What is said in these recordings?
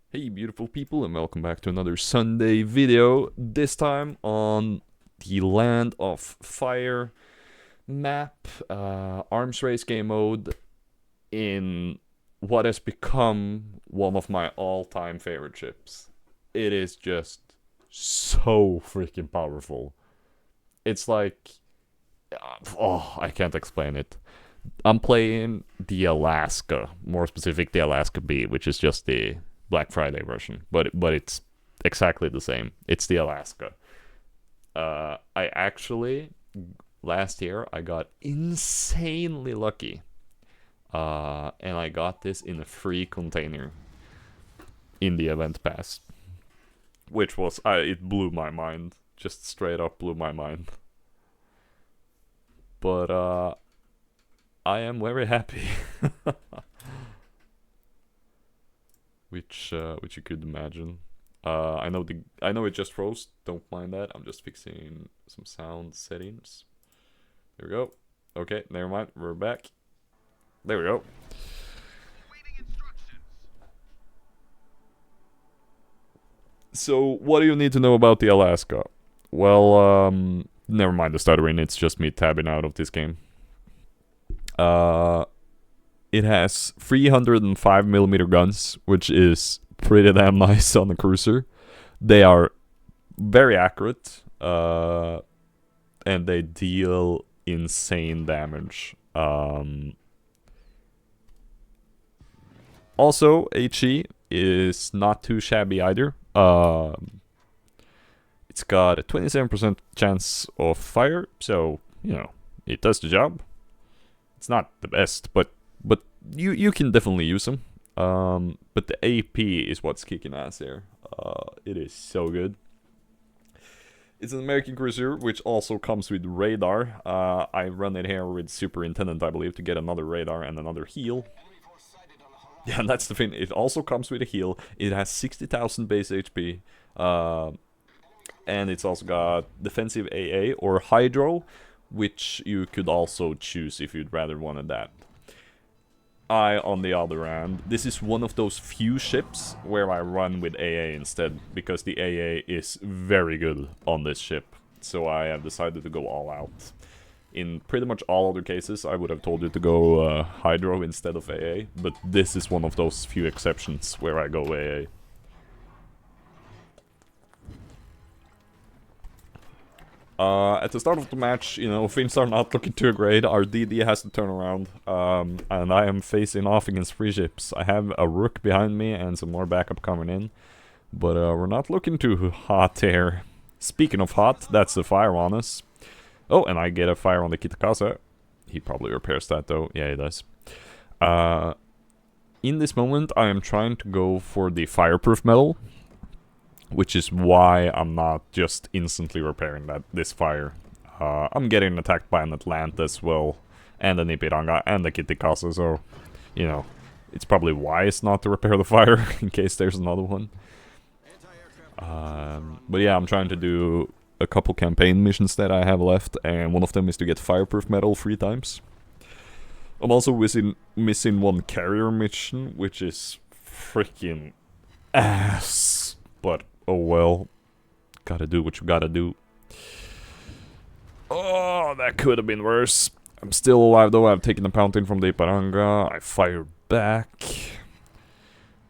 Hey beautiful people, and welcome back to another Sunday video, this time on the Land of Fire map, arms race game mode, in what has become one of my all-time favorite ships. It is just so freaking powerful. It's like, oh, I can't explain it. I'm playing the Alaska, more specific the Alaska B, which is just the Black Friday version, but it's exactly the same. It's the Alaska. I actually last year I got insanely lucky, and I got this in a free container in the event pass, which was it blew my mind, just straight up blew my mind. But I am very happy. which you could imagine. I know it just froze. Don't mind that. I'm just fixing some sound settings. There we go. Okay, never mind. We're back. There we go. So, what do you need to know about the Alaska? Well, never mind the stuttering. It's just me tabbing out of this game. It has 305mm guns, which is pretty damn nice on a cruiser. They are very accurate, and they deal insane damage. Also, HE is not too shabby either. It's got a 27% chance of fire, so, you know, it does the job. It's not the best, but you can definitely use them. But the AP is what's kicking ass here. It is so good. It's an American cruiser, which also comes with radar. I run it here with Superintendent, I believe, to get another radar and another heal. Yeah, and that's the thing. It also comes with a heal. It has 60,000 base HP. And it's also got defensive AA or Hydro, which you could also choose if you'd rather wanted that. On the other hand, this is one of those few ships where I run with AA instead, because the AA is very good on this ship. So I have decided to go all out. In pretty much all other cases, I would have told you to go Hydro instead of AA, but this is one of those few exceptions where I go AA. At the start of the match, you know, things are not looking too great. Our DD has to turn around, and I am facing off against 3 ships. I have a Rook behind me and some more backup coming in, but we're not looking too hot here. Speaking of hot, that's the fire on us. Oh, and I get a fire on the Kitakasa. He probably repairs that though. Yeah, he does. In this moment, I am trying to go for the fireproof metal, which is why I'm not just instantly repairing this fire. I'm getting attacked by an Atlanta as well, and an Ipiranga, and the Kitikasa, so, you know, it's probably wise not to repair the fire, in case there's another one. But yeah, I'm trying to do a couple campaign missions that I have left, and one of them is to get fireproof metal 3 times. I'm also missing one carrier mission, which is freaking ass, but oh well, gotta do what you gotta do. Oh, that could have been worse. I'm still alive though. I've taken a pounding from the Ipiranga. I fire back.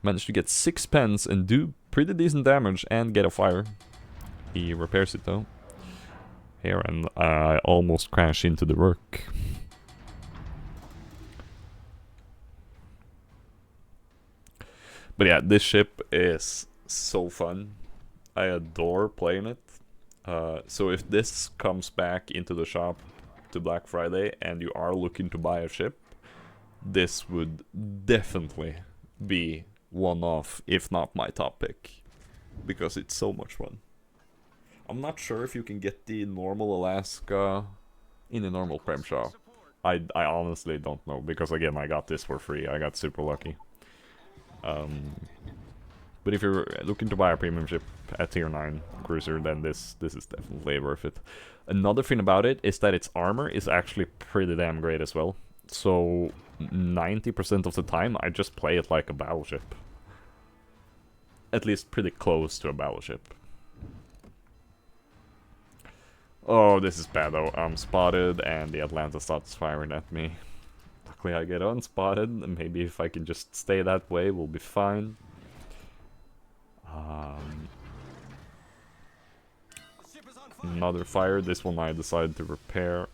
Managed to get 6 pens and do pretty decent damage and get a fire. He repairs it though. Here, and I almost crash into the Rook. But yeah, this ship is so fun. I adore playing it. So if this comes back into the shop to Black Friday and you are looking to buy a ship, this would definitely be one of, if not my top pick, because it's so much fun. I'm not sure if you can get the normal Alaska in the normal Prem shop. I honestly don't know, because again, I got this for free. I got super lucky. But if you're looking to buy a premium ship at tier 9 cruiser, then this is definitely worth it. Another thing about it is that its armor is actually pretty damn great as well. So 90% of the time I just play it like a battleship. at least pretty close to a battleship. Oh, this is bad though. I'm spotted and the Atlanta starts firing at me. Luckily I get unspotted, and maybe if I can just stay that way, we'll be fine. Another fire. This one I decided to repair.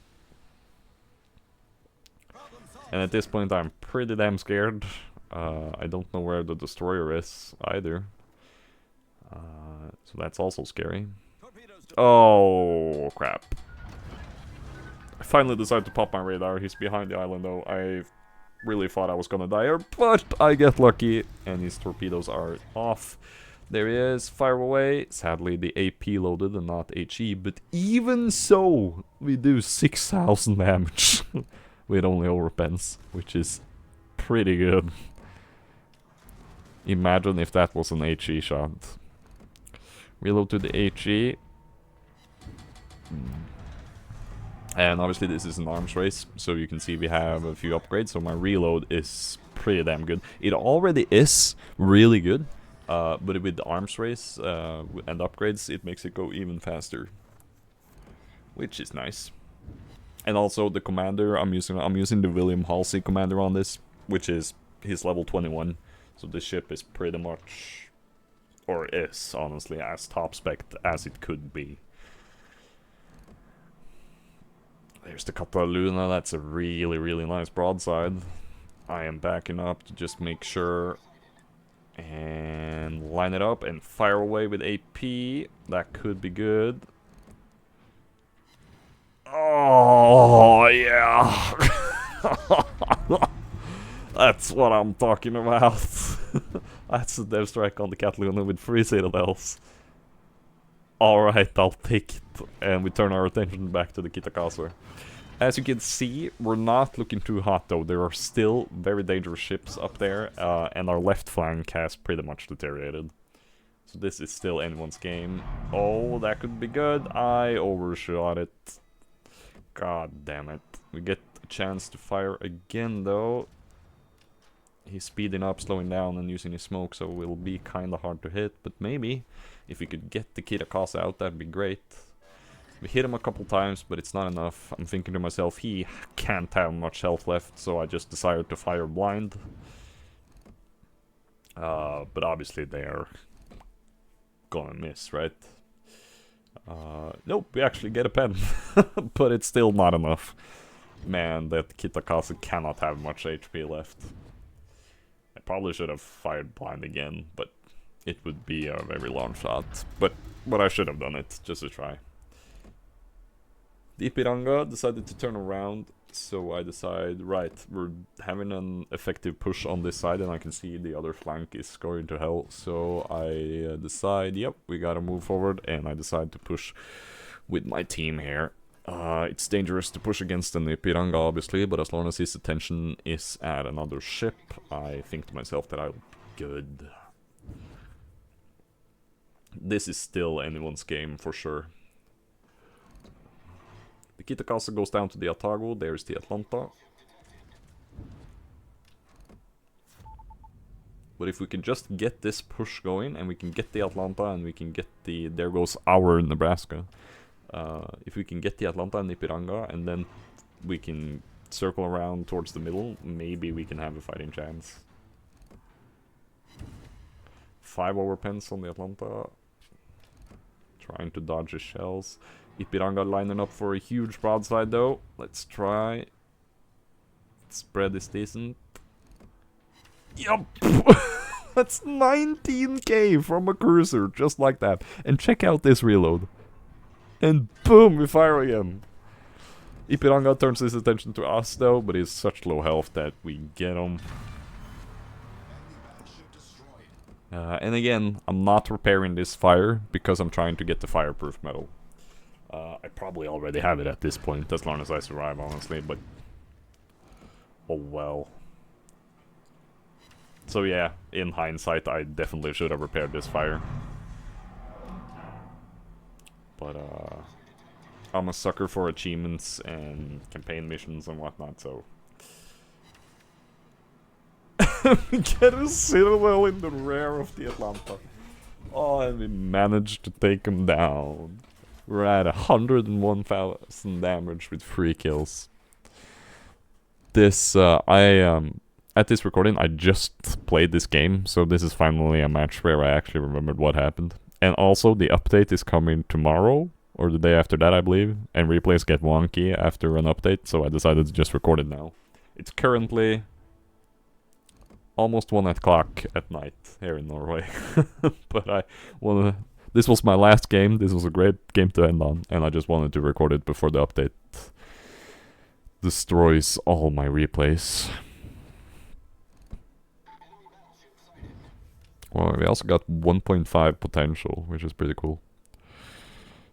And at this point I'm pretty damn scared. I don't know where the destroyer is either. So that's also scary. Oh, crap. I finally decided to pop my radar. He's behind the island though. I really thought I was gonna die here, but I get lucky and his torpedoes are off. There he is, fire away. Sadly the AP loaded and not HE, but even so, we do 6,000 damage with only overpens, which is pretty good. Imagine if that was an HE shot. Reload to the HE. And obviously this is an arms race, so you can see we have a few upgrades, so my reload is pretty damn good. It already is really good, but with the arms race and upgrades, it makes it go even faster, which is nice. And also the commander, I'm using the William Halsey commander on this, which is his level 21, so this ship is pretty much, or is honestly, as top spec as it could be. There's the Cataluna, that's a really, really nice broadside. I am backing up to just make sure and line it up and fire away with AP. That could be good. Oh, yeah. That's what I'm talking about. That's the dev strike on the Cataluna with 3 citadels. Alright, I'll take it. And we turn our attention back to the Kitakasa. As you can see, we're not looking too hot though. There are still very dangerous ships up there, and our left flank has pretty much deteriorated. So this is still anyone's game. Oh, that could be good. I overshot it. God damn it. We get a chance to fire again though. He's speeding up, slowing down, and using his smoke, so it will be kinda hard to hit. But maybe, if we could get the Kitakasa out, that'd be great. We hit him a couple times, but it's not enough. I'm thinking to myself, he can't have much health left, so I just decided to fire blind. But obviously they're gonna miss, right? Nope, we actually get a pen. But it's still not enough. Man, that Kitakasa cannot have much HP left. I probably should have fired blind again, but it would be a very long shot. But I should have done it, just to try. The Ipiranga decided to turn around, so I decide, right, we're having an effective push on this side and I can see the other flank is going to hell. So I decide, yep, we gotta move forward, and I decide to push with my team here. It's dangerous to push against an Ipiranga, obviously, but as long as his attention is at another ship, I think to myself that I'll be good. This is still anyone's game, for sure. The Kitakasa goes down to the Atago, there's the Atlanta. But if we can just get this push going, and we can get the Atlanta, and we can get the... There goes our Nebraska. If we can get the Atlanta and the Ipiranga, and then we can circle around towards the middle, maybe we can have a fighting chance. 5 overpens on the Atlanta. Trying to dodge his shells. Ipiranga lining up for a huge broadside though. Let's try. Spread is decent. Yup! That's 19k from a cruiser, just like that. And check out this reload. And boom, we fire again. Ipiranga turns his attention to us though, but he's such low health that we get him. And again, I'm not repairing this fire because I'm trying to get the fireproof metal. I probably already have it at this point, as long as I survive, honestly, but... Oh well. So yeah, in hindsight, I definitely should have repaired this fire. But, I'm a sucker for achievements and campaign missions and whatnot, so... We get a citadel in the rear of the Atlanta. Oh, and we managed to take him down. We're at 101,000 damage with 3 kills. This, at this recording, I just played this game, so this is finally a match where I actually remembered what happened. And also, the update is coming tomorrow, or the day after that, I believe, and replays get wonky after an update, so I decided to just record it now. It's currently almost 1 o'clock at night here in Norway, but this was my last game. This was a great game to end on, and I just wanted to record it before the update destroys all my replays. Well, we also got 1.5 potential, which is pretty cool.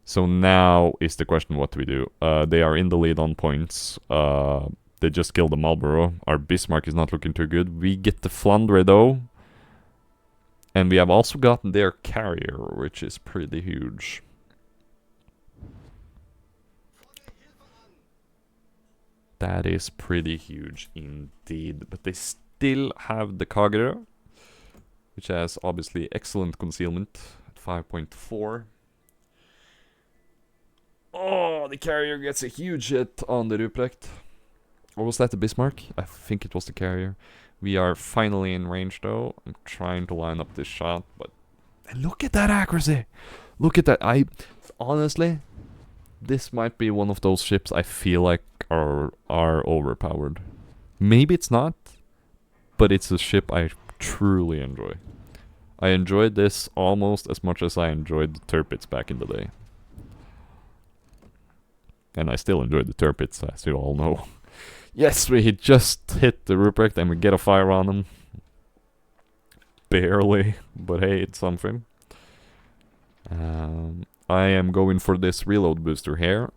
So now is the question, what do we do? They are in the lead on points. They just killed the Marlboro. Our Bismarck is not looking too good. We get the Flandre though. And we have also gotten their carrier, which is pretty huge. That is pretty huge indeed. But they still have the Kagura, which has obviously excellent concealment at 5.4. Oh, the carrier gets a huge hit on the Ruprecht. Or was that the Bismarck? I think it was the carrier. We are finally in range though. I'm trying to line up this shot, but look at that accuracy! Look at that. Honestly, this might be one of those ships I feel like are overpowered. Maybe it's not, but it's a ship I truly enjoy. I enjoyed this almost as much as I enjoyed the Tirpitz back in the day. And I still enjoy the Tirpitz, as you all know. Yes, we just hit the Ruprecht and we get a fire on him. Barely, but hey, it's something. I am going for this reload booster here.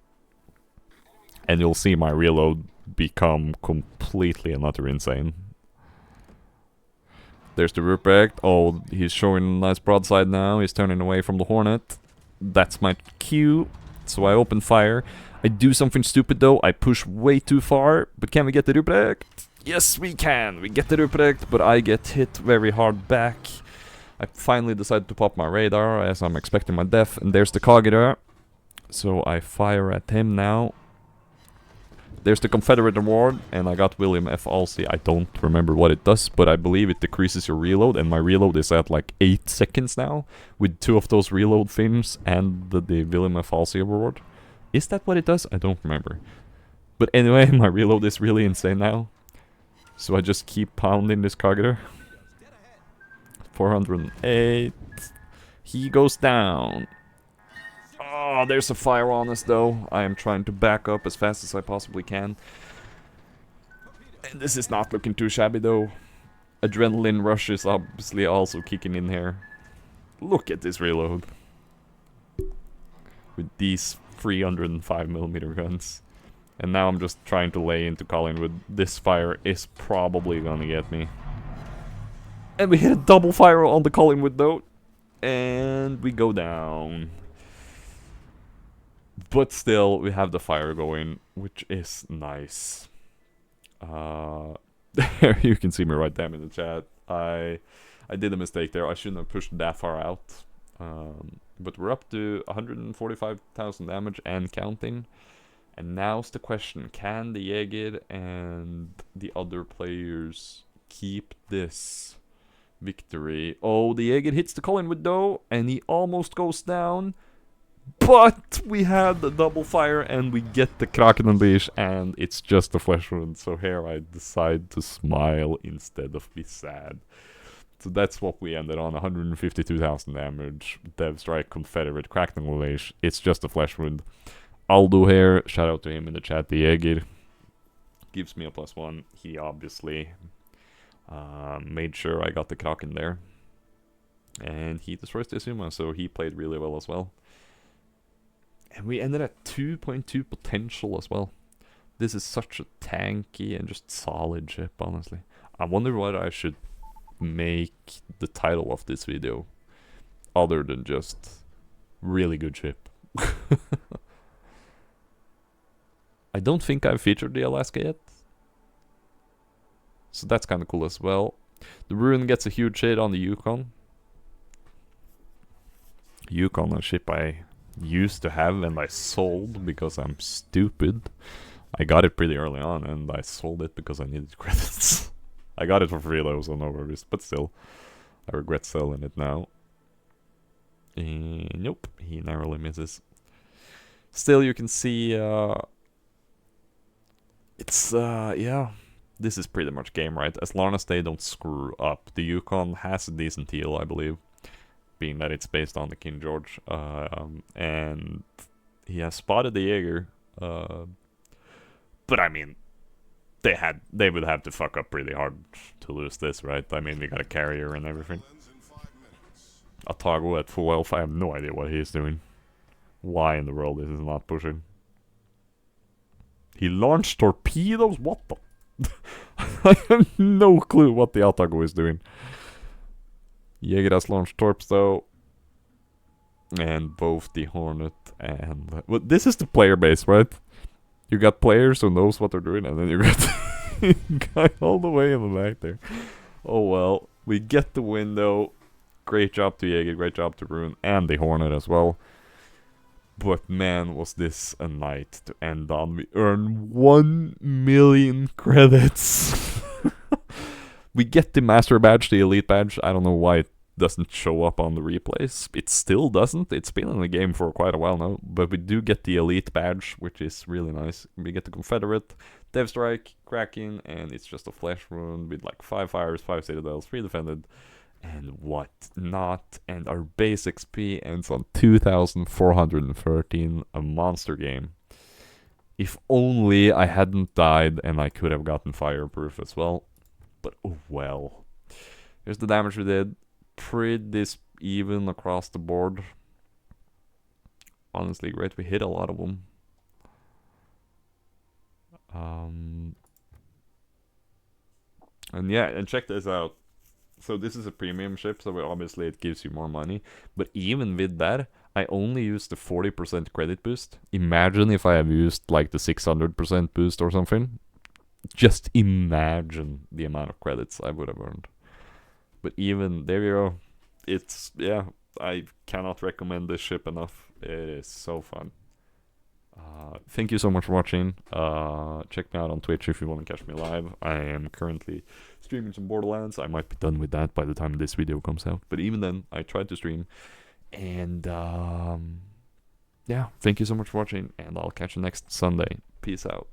And you'll see my reload become completely and utter insane. There's the Ruprecht. Oh, he's showing a nice broadside now. He's turning away from the Hornet. That's my cue. So I open fire. I do something stupid though. I push way too far. But can we get the Ruprecht? Yes, we can. We get the Ruprecht, but I get hit very hard back. I finally decided to pop my radar as I'm expecting my death. And there's the Kagura. So I fire at him now. There's the Confederate award, and I got William F. Halsey. I don't remember what it does, but I believe it decreases your reload, and my reload is at like 8 seconds now, with 2 of those reload things and the William F. Halsey award. Is that what it does? I don't remember. But anyway, my reload is really insane now. So I just keep pounding this Kagura. 408. He goes down. Oh, there's a fire on us though. I am trying to back up as fast as I possibly can. And this is not looking too shabby though. Adrenaline rush is obviously also kicking in here. Look at this reload. With these 305mm guns. And now I'm just trying to lay into Collingwood. This fire is probably gonna get me. And we hit a double fire on the Collingwood though. And we go down. But still, we have the fire going, which is nice. There you can see me right there in the chat. I did a mistake there. I shouldn't have pushed that far out. But we're up to 145,000 damage and counting. And now's the question. Can the Mygod and the other players keep this victory? Oh, the Mygod hits the Collingwood though, and he almost goes down. But we had the double fire and we get the Kraken Unleash and it's just a flesh wound. So here I decide to smile instead of be sad. So that's what we ended on. 152,000 damage. Dev Strike, Confederate, Kraken Unleash. It's just a flesh wound. Aldo here, shout out to him in the chat. The Mygod gives me a +1. He obviously made sure I got the Kraken there. And he destroys the Asuma, so he played really well as well. And we ended at 2.2 potential as well. This is such a tanky and just solid ship, honestly. I wonder what I should make the title of this video. Other than just really good ship. I don't think I've featured the Alaska yet. So that's kind of cool as well. The Ruin gets a huge hit on the Yukon. Yukon, a ship I used to have and I sold because I'm stupid. I got it pretty early on and I sold it because I needed credits. I got it for free though, so no worries, but still, I regret selling it now. Nope, he narrowly misses. Still, you can see, yeah, this is pretty much game right, as long as they don't screw up. The Yukon has a decent heal, I believe, being that it's based on the King George, and he has spotted the Jaeger, but I mean, they would have to fuck up really hard to lose this, right? I mean, we got a carrier and everything. Atago at full health, I have no idea what he's doing. Why in the world this is not pushing? He launched torpedoes? What the? I have no clue what the Atago is doing. Jaeger has launched torps though. And both the Hornet and... Well, this is the player base, right? You got players who knows what they're doing, and then you got the guy all the way in the back there. Oh well, we get the win though. Great job to Jaeger, great job to Rune, and the Hornet as well. But man, was this a night to end on. We earn 1 million credits. We get the Master Badge, the Elite Badge. I don't know why it doesn't show up on the replays. It still doesn't. It's been in the game for quite a while now. But we do get the Elite Badge, which is really nice. We get the Confederate, Dev Strike, Kraken, and it's just a flesh wound with like 5 fires, 5 citadels, 3 defended, and what not. And our base XP ends on 2,413, a monster game. If only I hadn't died and I could have gotten fireproof as well. But oh well. Here's the damage we did. Pretty even across the board. Honestly, great. We hit a lot of them. And yeah, and check this out. So this is a premium ship, so obviously it gives you more money. But even with that, I only used the 40% credit boost. Imagine if I have used like the 600% boost or something. Just imagine the amount of credits I would have earned. But even, there you go. It's, yeah, I cannot recommend this ship enough. It is so fun. Thank you so much for watching. Check me out on Twitch if you want to catch me live. I am currently streaming some Borderlands. I might be done with that by the time this video comes out. But even then, I tried to stream. And, yeah, thank you so much for watching. And I'll catch you next Sunday. Peace out.